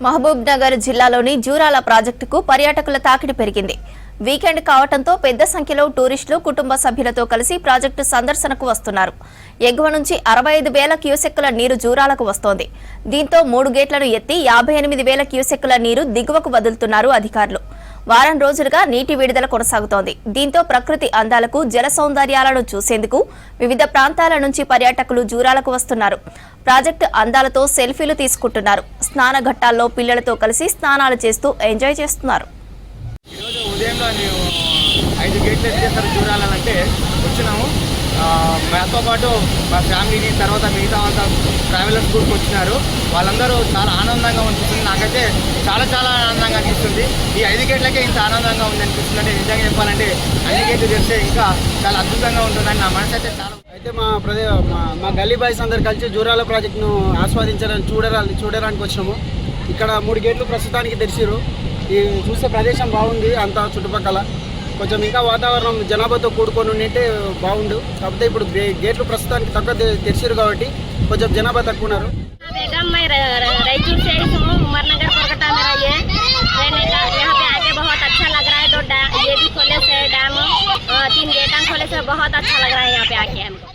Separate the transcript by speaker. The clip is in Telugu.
Speaker 1: మహబూబ్ నగర్ జిల్లాలోని జూరాల ప్రాజెక్టుకు పర్యాటకుల తాకిడి పెరిగింది. వీకెండ్ కావడంతో పెద్ద సంఖ్యలో టూరిస్టులు కుటుంబ సభ్యులతో కలిసి ప్రాజెక్టు సందర్శనకు వస్తున్నారు. ఎగువ నుంచి 65,000 క్యూసెక్కుల నీరు జూరాలకు వస్తోంది. దీంతో 3 గేట్లను ఎత్తి 58,000 క్యూసెక్కుల నీరు దిగువకు వదులుతున్నారు అధికారులు. వారం రోజులుగా నీటి విడుదల కొనసాగుతోంది. దీంతో ప్రకృతి అందాలకు జల సౌందర్యాలను చూసేందుకు వివిధ ప్రాంతాల నుంచి పర్యాటకులు జూరాలకు వస్తున్నారు. ప్రాజెక్టు అందాలతో సెల్ఫీలు తీసుకుంటున్నారు. స్నాన ఘట్టాల్లో పిల్లలతో కలిసి స్నానాలు చేస్తూ ఎంజాయ్ చేస్తున్నారు.
Speaker 2: ఉదయంలో 5 గేట్లు ఎత్తేస్తారు జూరాలంటే వచ్చినాము. మాతో పాటు మా ఫ్యామిలీని తర్వాత మిగతా వాళ్ళ ట్రావెలర్స్ కూడా వచ్చినారు. వాళ్ళందరూ చాలా ఆనందంగా అనిపిస్తుంది. నాకైతే చాలా ఆనందంగా అనిపిస్తుంది. ఈ 5 గేట్లకే ఇంత ఆనందంగా ఉంది అనిపిస్తుంది. అంటే నిజంగా చెప్పాలంటే అన్ని గేట్లు తెరిస్తే ఇంకా చాలా అద్భుతంగా ఉంటుందని నా మనసు అయితే
Speaker 3: అయితే మా గల్లీ బాయ్స్ అందరు కలిసి జూరాల ప్రాజెక్టును చూడడానికి వచ్చినాము. ఇక్కడ 3 గేట్లు ప్రస్తుతానికి తెరిచిరు. ఈ చూసే ప్రదేశం బాగుంది. అంతా చుట్టుపక్కల కొంచెం ఇంకా వాతావరణం జనాభాతో కూడుకొని ఉంటే బాగుండు. కాకపోతే ఇప్పుడు గేట్లు ప్రస్తుతానికి తక్కువ తెరిచిరు కాబట్టి కొంచెం జనాభా తక్కువ ఉన్నారు.
Speaker 4: रायचूर से उमरनगर कोलकाता में रहिए यहाँ पे आके बहुत अच्छा लग रहा है। तो ये भी खोले से डैम 3 गेट खोले से बहुत अच्छा लग रहा है यहाँ पे आके हमको।